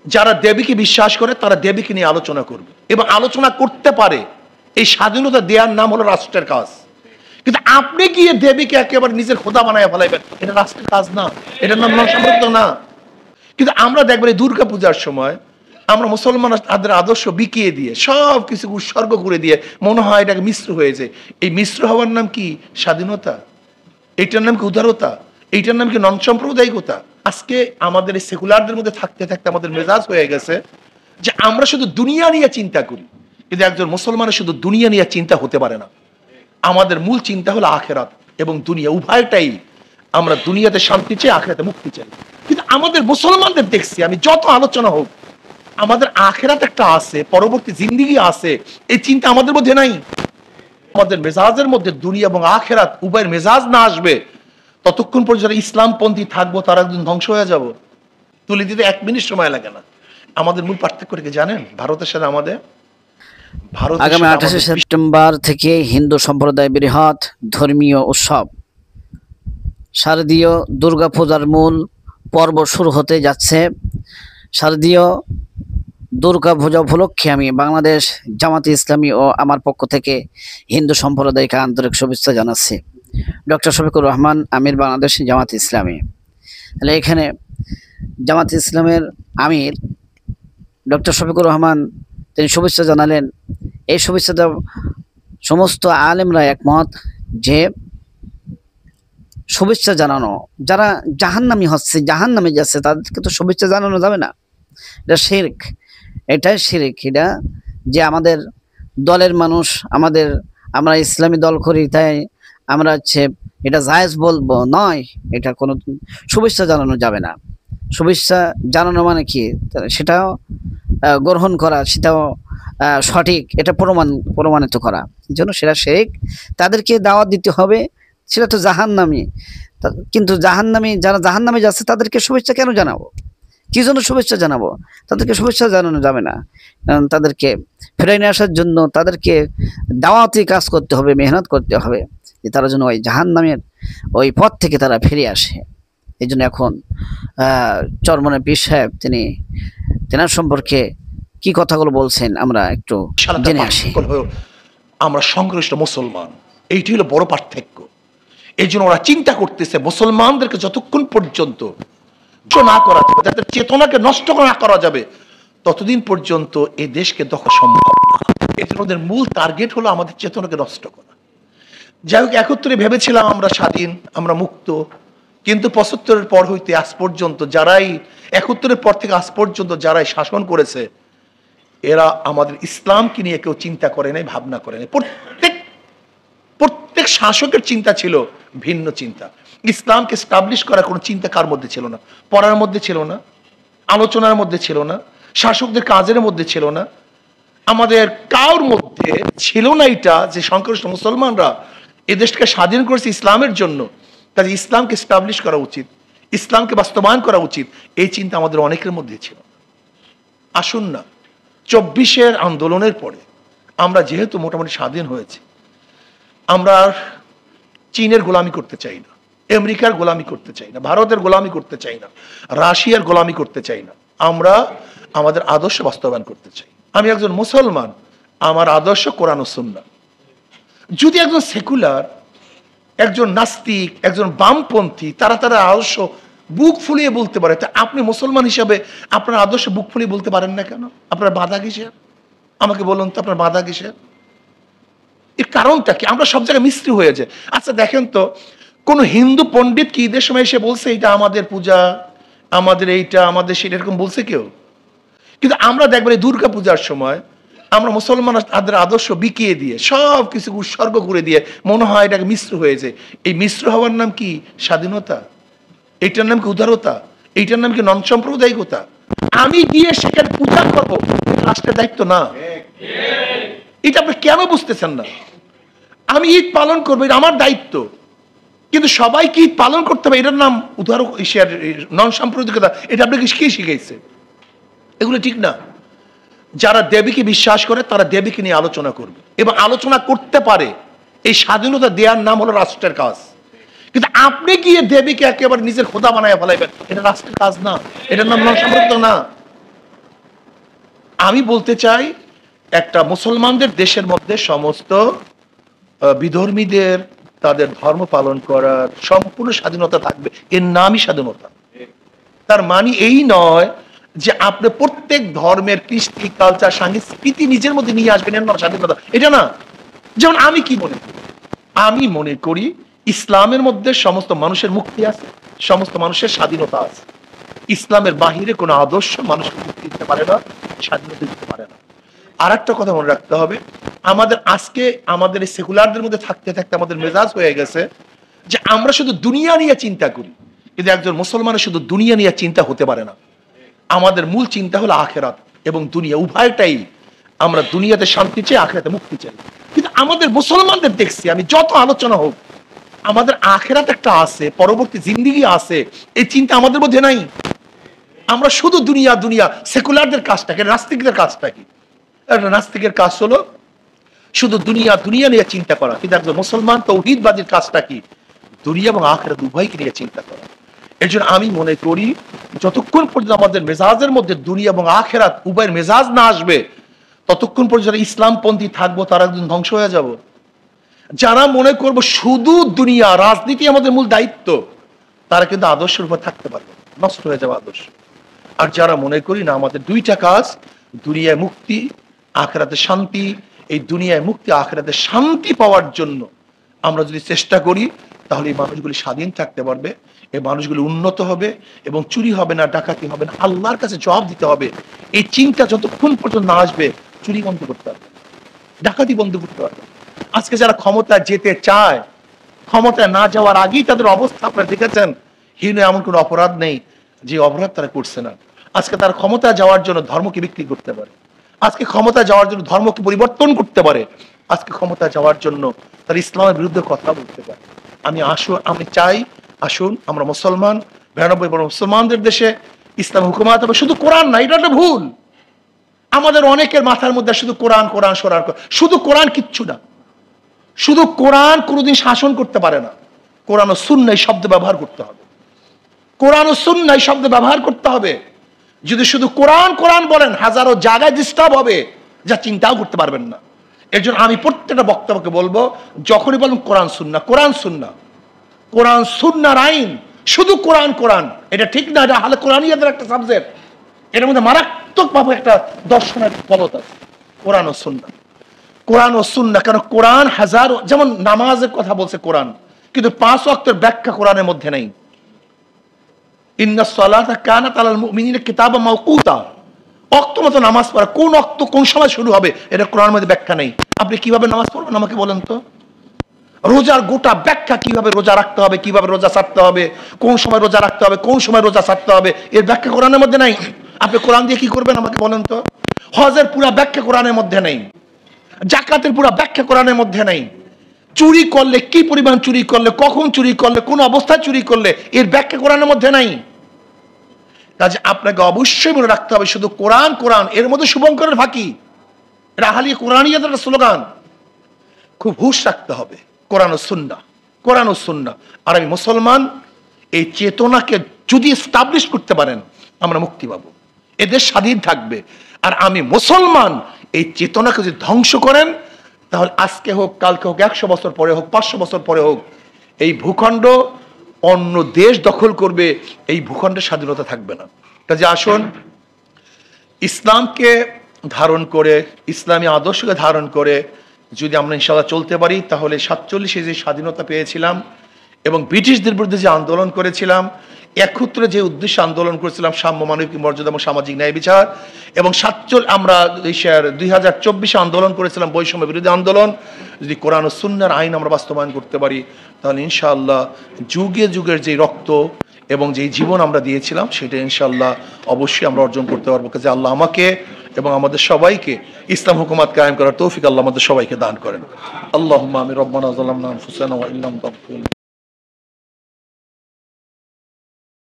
যারা দেবীকে বিশ্বাস করে তারা দেবীকে নিয়ে আলোচনা করবে এবং আলোচনা করতে পারে। এই স্বাধীনতা দেওয়ার নাম হলো রাষ্ট্রের কাজ। কিন্তু আপনি গিয়ে দেবীকে একেবারে নিজের খোদা বানায় ফেলাইবেন, এটা রাষ্ট্রের কাজ না, এটার নাম নরসম্পর্ক না। কিন্তু আমরা দেখবেন এই দুর্গা পূজার সময় আমরা মুসলমান তাদের আদর্শ বিকিয়ে দিয়ে সব কিছু উৎসর্গ করে দিয়ে মনে হয় এটাকে মিশ্র হয়েছে। এই মিশ্র হওয়ার নাম কি স্বাধীনতা? এইটার নাম কি উদারতা? এইটার নাম কি নন সাম্প্রদায়িকতা? আজকে আমাদের এই সেকুলারদের মধ্যে থাকতে থাকতে আমাদের মেজাজ হয়ে গেছে যে আমরা শুধু দুনিয়া নিয়ে চিন্তা করি, কিন্তু একজন মুসলমানের শুধু দুনিয়া নিয়ে চিন্তা হতে পারে না। আমাদের মূল চিন্তা হলো আখেরাত এবং দুনিয়া, উভয়টাই। আমরা দুনিয়াতে শান্তি চাই, আখেরাতে মুক্তি চাই। কিন্তু আমাদের মুসলমানদের দেখছি, আমি যত আলোচনা হোক, আমাদের আখেরাত একটা আছে, পরবর্তী জিন্দেগি আছে, এই চিন্তা আমাদের মধ্যে নাই। আমাদের মেজাজের মধ্যে দুনিয়া এবং আখেরাত উভয়ের মেজাজ না আসবে ততক্ষণ পর্যন্ত ইসলামপন্থী থাকবো, তারা একদিন ধ্বংস হয়ে যাব। তুলে দিতে 1 মিনিট সময় লাগে না। আমাদের মূল পার্থক্য কি জানেন? ভারতের সাথে আমাদের, আগামী 28শে সেপ্টেম্বর থেকে হিন্দু সম্প্রদায় বৃহৎ ধর্মীয় উৎসব শারদীয় দুর্গা পূজার মূল পর্ব শুরু হতে যাচ্ছে। শারদীয় দুর্গা পূজা উপলক্ষে আমি বাংলাদেশ জামাতে ইসলামী ও আমার পক্ষ থেকে হিন্দু সম্প্রদায়কে আন্তরিক শুভেচ্ছা জানাচ্ছি। ডক্টর শফিকুর রহমান, আমির, বাংলাদেশ জামাতে ইসলামী। তাহলে এখানে জামাতে ইসলামের আমির ডক্টর শফিকুর রহমান তিনি শুভেচ্ছা জানালেন। এই শুভেচ্ছাটা সমস্ত আলেমরা একমত যে শুভেচ্ছা জানানো, যারা জাহান্নামী হচ্ছে, জাহান্নামে যাচ্ছে, তাদেরকে তো শুভেচ্ছা জানানো যাবে না। এটা শিরক, এটাই শিরক। এটা যে আমাদের দলের মানুষ, আমরা ইসলামী দল করি, তাই আমরা হচ্ছে এটা জায়েজ বলবো নয়, এটা কোনো শুভেচ্ছা জানানো যাবে না। শুভেচ্ছা জানানো মানে কি, সেটাও গ্রহণ করা, সেটাও সঠিক, এটা প্রমাণিত করা, এই জন্য সেটা শিরক। তাদেরকে দাওয়াত দিতে হবে, সেটা তো জাহান্নামী। কিন্তু জাহান্নামী, যারা জাহান্নামে যাচ্ছে তাদেরকে শুভেচ্ছা কেন জানাবো? কি জন্য শুভেচ্ছা জানাবো? তাদেরকে শুভেচ্ছা জানানো যাবে না। কারণ তাদেরকে ফিরিয়ে নিয়ে আসার জন্য তাদেরকে দাওয়াতি কাজ করতে হবে, মেহনত করতে হবে, যে তারা যেন ওই জাহান্নামের ওই পথ থেকে তারা ফিরে আসে। এই জন্য এখন চরমনে পীর সাহেব তেনার সম্পর্কে কি কথাগুলো বলছেন আমরা একটু জেনে আসি। আমরা সংশ্লিষ্ট মুসলমান, এইটি হলো বড় পার্থক্য। এই জন্য ওরা চিন্তা করতেছে মুসলমানদেরকে যতক্ষণ পর্যন্ত না করা যাবে, তাদের চেতনাকে নষ্ট না করা যাবে, ততদিন পর্যন্ত এই দেশকে দখল সম্ভব না। এই জন্য ওদের মূল টার্গেট হলো আমাদের চেতনাকে নষ্ট করা। যাই হোক, 71-এ ভেবেছিলাম আমরা স্বাধীন, আমরা মুক্ত, কিন্তু 75-এর পর হইতে আজ পর্যন্ত যারাই, 71-এর পর থেকে আজ পর্যন্ত যারাই শাসন করেছে, এরা আমাদের ইসলামকে নিয়ে কেউ চিন্তা করে নাই, ভাবনা করে নাই। প্রত্যেক শাসকের চিন্তা ছিল ভিন্ন চিন্তা। ইসলামকে স্টাবলিশ করার কোনো চিন্তা কার মধ্যে ছিল না, পড়ার মধ্যে ছিল না, আলোচনার মধ্যে ছিল না, শাসকদের কাজের মধ্যে ছিল না, আমাদের কার মধ্যে ছিল না এটা যে সংখ্যালঘু মুসলমানরা এদেশকে স্বাধীন করেছে ইসলামের জন্য, কাজে ইসলামকে স্টাবলিশ করা উচিত, ইসলামকে বাস্তবায়ন করা উচিত, এই চিন্তা আমাদের অনেকের মধ্যে ছিল। আসুন না, 24-এর আন্দোলনের পরে আমরা যেহেতু মোটামুটি স্বাধীন হয়েছে, আমরা চীনের গোলামি করতে চাই না, আমেরিকার গোলামি করতে চাই না, ভারতের গোলামি করতে চাই না, রাশিয়ার গোলামি করতে চাই না। আমরা আমাদের আদর্শ বাস্তবায়ন করতে চাই। আমি একজন মুসলমান, আমার আদর্শ কোরআন ও সুন্নাহ। যদি একজন সেকুলার, একজন নাস্তিক, একজন বামপন্থী তারা আদর্শ বুক ফুলিয়ে বলতে পারে, তা আপনি মুসলমান হিসাবে আপনার আদর্শ বুক ফুলিয়ে বলতে পারেন না কেন? আপনার বাধা কিসের? আমাকে বলুন তো, আপনার বাধা কিসের? এর কারণটা কি? আমরা সব জায়গায় মিস্ত্রি হয়ে যায়। আচ্ছা দেখেন তো, কোন হিন্দু পণ্ডিত কি ঈদের সময় এসে বলছে এটা আমাদের পূজা, আমাদের এইটা, আমাদের সেটা, এরকম বলছে কেউ? কিন্তু আমরা দেখবেন এই দুর্গা পূজার সময় আমরা মুসলমান তাদের আদর্শ বিকিয়ে দিয়ে সব কিছু উৎসর্গ করে দিয়ে মনে হয় এটাকে মিশ্র হয়েছে। এই মিশ্র হওয়ার নাম কি স্বাধীনতা? এইটার নাম কি উদারতা? এইটার নাম কি নন সাম্প্রদায়িকতা? আমি গিয়ে সেখানে পূজা করবো, রাষ্ট্রের দায়িত্ব না। এটা আপনি কেন বুঝতেছেন না? আমি ঈদ পালন করবো, এটা আমার দায়িত্ব, কিন্তু সবাইকে ঈদ পালন করতে হবে, এটার নাম উদার নন সাম্প্রদায়িকতা। এটা আপনাকে কে শিখাইছে? এগুলো ঠিক না। যারা দেবীকে বিশ্বাস করে তারা দেবীকে নিয়ে আলোচনা করবে এবং আলোচনা করতে পারে। এই স্বাধীনতা দেওয়ার নাম হলো রাষ্ট্রের কাজ। কিন্তু আপনি গিয়ে দেবীকে একেবারে নিজের খোদা বানায় ফেলাইবেন, এটা রাষ্ট্রের কাজ না, এটার নাম নন সাম্প্রদায়িকতা না। আমি বলতে চাই একটা মুসলমানদের দেশের মধ্যে সমস্ত বিধর্মীদের তাদের ধর্ম পালন করার সম্পূর্ণ স্বাধীনতা থাকবে, এর নামই স্বাধীনতা। তার মানে এই নয় যে আপনি প্রত্যেক ধর্মের কৃষ্টি কালচার সংস্কৃতি নিজের মধ্যে নিয়ে আসবেন, এর নাম স্বাধীনতা, এটা না। যেমন আমি কি মনে করি, আমি মনে করি ইসলামের মধ্যে সমস্ত মানুষের মুক্তি আছে, সমস্ত মানুষের স্বাধীনতা আছে। ইসলামের বাহিরে কোনো আদর্শ মানুষকে মুক্তি দিতে পারে না, স্বাধীনতা দিতে পারে না। আর একটা কথা মনে রাখতে হবে, আমাদের আজকে আমাদের এই সেকুলারদের মধ্যে থাকতে থাকতে আমাদের মেজাজ হয়ে গেছে যে আমরা শুধু দুনিয়া নিয়ে চিন্তা করি, কিন্তু একজন মুসলমানের শুধু দুনিয়া নিয়ে চিন্তা হতে পারে না। আমাদের মূল চিন্তা হলো আখেরাত এবং দুনিয়া, উভয়টাই। আমরা দুনিয়াতে শান্তি চাই, আখেরাতে মুক্তি চাই। কিন্তু আমাদের মুসলমানদের দেখছি, আমি যত আলোচনা হোক, আমাদের আখেরাত একটা আছে, পরবর্তী জিন্দেগি আছে, এই চিন্তা আমাদের মধ্যে নাই। আমরা শুধু দুনিয়া দুনিয়া। সেকুলারদের কাজটা কি, নাস্তিকদের কাজটা কি? একটা নাস্তিকের কাজ হলো শুধু দুনিয়া দুনিয়া নিয়ে চিন্তা করা, কিন্তু একজন মুসলমান তৌহিদবাদীর কাজটা কি? দুনিয়া এবং আখেরাত উভয়কে নিয়ে চিন্তা করা। এর জন্য আমি মনে করি যতক্ষণ পর্যন্ত আমাদের মেজাজের মধ্যে দুনিয়া এবং আখেরাত উভয়ের মেজাজ না আসবে, ততক্ষণ পর্যন্ত ইসলামপন্থী থাকবো, তারা একদিন ধ্বংস হয়ে যাব। যারা মনে করবো শুধু দুনিয়া, রাজনীতি আমাদের মূল দায়িত্ব, তারা কিন্তু আদর্শের উপর থাকতে পারবে, নষ্ট হয়ে যাবে আদর্শ। আর যারা মনে করি না আমাদের দুইটা কাজ, দুনিয়ায় মুক্তি, আখেরাতে শান্তি, এই দুনিয়ায় মুক্তি আখেরাতে শান্তি পাওয়ার জন্য আমরা যদি চেষ্টা করি, তাহলে এই মানুষগুলি স্বাধীন থাকতে পারবে, এই মানুষগুলি উন্নত হবে এবং চুরি হবে না, ডাকাতি হবে না, আল্লাহর কাছে জবাব দিতে হবে। এই চিন্তা যতক্ষণ পর্যন্ত না আসবে, চুরি বন্ধ করতে পারবে, ডাকাতি বন্ধ করতে পারবে। আজকে যারা ক্ষমতা যেতে চায়, ক্ষমতায় না যাওয়ার আগেই তাদের অবস্থা আপনারা দেখেছেন। হীন এমন কোনো অপরাধ নেই যে অপরাধ তারা করছে না। আজকে তারা ক্ষমতা যাওয়ার জন্য ধর্মকে বিক্রি করতে পারে, আজকে ক্ষমতা যাওয়ার জন্য ধর্মকে পরিবর্তন করতে পারে, আজকে ক্ষমতা যাওয়ার জন্য তারা ইসলামের বিরুদ্ধে কথা বলতে পারে। আমি চাই আসুন আমরা মুসলমান, 92 মুসলমানদের দেশে ইসলাম হুকুমাত হবে। শুধু কোরআন না, এটা একটা ভুল। আমাদের অনেকের মাথার মধ্যে শুধু কোরআন কোরআন সরার, শুধু কোরআন কিচ্ছু না। শুধু কোরআন কোনোদিন শাসন করতে পারে না। কোরআন ও সুন্নাহ শব্দ ব্যবহার করতে হবে, কোরআন ও সুন্নাহ শব্দ ব্যবহার করতে হবে। যদি শুধু কোরআন কোরআন বলেন, হাজারো জায়গায় ডিস্টার্ব হবে, যা চিন্তাও করতে পারবেন না। এর জন্য আমি প্রত্যেকটা বক্তব্যকে বলবো, যখনই বলুন কোরআন সুন্নাহ, কোরআন সুন্নাহ, কোরআন সুন্নাহর আইন, শুধু কোরআন কোরআন, এটা ঠিক না। এটা হালে কোরআনিয়াদের একটা সাবজেক্ট, এর মধ্যে মারাত্মকভাবে একটা দর্শনের ফলত আছে। কোরআন ও সুন্নাহ, কোরআন ও সুন্নাহ। কারণ কোরআন হাজারো, যেমন নামাজের কথা বলছে কোরআন, কিন্তু 5 ওয়াক্তের ব্যাখ্যা কোরআনের মধ্যে নেই। ইন্নাস সালাতা কানাত আলাল মুমিনিনা কিতাবাম মাওকুতা, ওয়াক্ত মতো নামাজ পড়া, কোন ওয়াক্ত কোন সময় শুরু হবে, এটা কোরআনের মধ্যে ব্যাখ্যা নেই। আপনি কিভাবে নামাজ পড়বেন আমাকে বলেন তো? রোজার গোটা ব্যাখ্যা, কিভাবে রোজা রাখতে হবে, কিভাবে রোজা ছাড়তে হবে, কোন সময় রোজা রাখতে হবে, কোন সময় রোজা ছাড়তে হবে, এর ব্যাখ্যা কোরআনের মধ্যে নাই। আপনি কোরআন দিয়ে কি করবেন আমাকে বলেন তো? হজের পুরা ব্যাখ্যা কোরআনের মধ্যে নেই, জাকাতের পুরা ব্যাখ্যা কোরআনের মধ্যে নেই। চুরি করলে কি পরিমাণ চুরি করলে, কখন চুরি করলে, কোন অবস্থায় চুরি করলে, এর ব্যাখ্যা কোরআনের মধ্যে নাই। কাজে আপনাকে অবশ্যই মনে রাখতে হবে, শুধু কোরআন কোরআন, এর মধ্যে শুভঙ্করের ফাঁকি, এটা আহলি কোরআনিয়াদের একটা স্লোগান। খুব হুঁশ রাখতে হবে, কোরআন ও সুন্নাহ, কোরআন ও সুন্নাহ। আর আমি মুসলমান, এই চেতনাকে যদি এস্টাবলিশ করতে পারেন, আমরা মুক্তি পাবো, এদের স্বাধীন থাকবে। আর আমি মুসলমান, এই চেতনাকে যদি ধ্বংস করেন, তাহলে আজকে হোক, কালকে হোক, 100 বছর পরে হোক, 500 বছর পরে হোক, এই ভূখণ্ড অন্য দেশ দখল করবে, এই ভূখণ্ডের স্বাধীনতা থাকবে না। কাজে আসুন ইসলামকে ধারণ করে, ইসলামী আদর্শকে ধারণ করে যদি আমরা ইনশাআল্লাহ চলতে পারি, তাহলে 47-এ যে স্বাধীনতা পেয়েছিলাম এবং ব্রিটিশদের বিরুদ্ধে যে আন্দোলন করেছিলাম, একত্রে যে উদ্দেশ্যে আন্দোলন করেছিলাম, সাম্য, মানবিক মর্যাদা এবং সামাজিক ন্যায় বিচার, এবং আমরা 2024-এ আন্দোলন করেছিলাম বৈষম্য বিরোধী আন্দোলন, যদি কোরআন ও সুন্নাহর আইন আমরা বাস্তবায়ন করতে পারি, তাহলে ইনশাআল্লাহ যুগে যুগের যে রক্ত এবং যে জীবন আমরা দিয়েছিলাম, সেটা ইনশাআল্লাহ অবশ্যই আমরা অর্জন করতে পারবো। কাজে আল্লাহ আমাকে এবং আমাদের সবাইকে ইসলাম হুকুমাত কায়েম করার তৌফিক আল্লাহ আমাদের সবাইকে দান করেন। আল্লাহুম্মা আমিন। রব্বানা যালামনা আনফুসানা ওয়া ইল্লাম তাগফির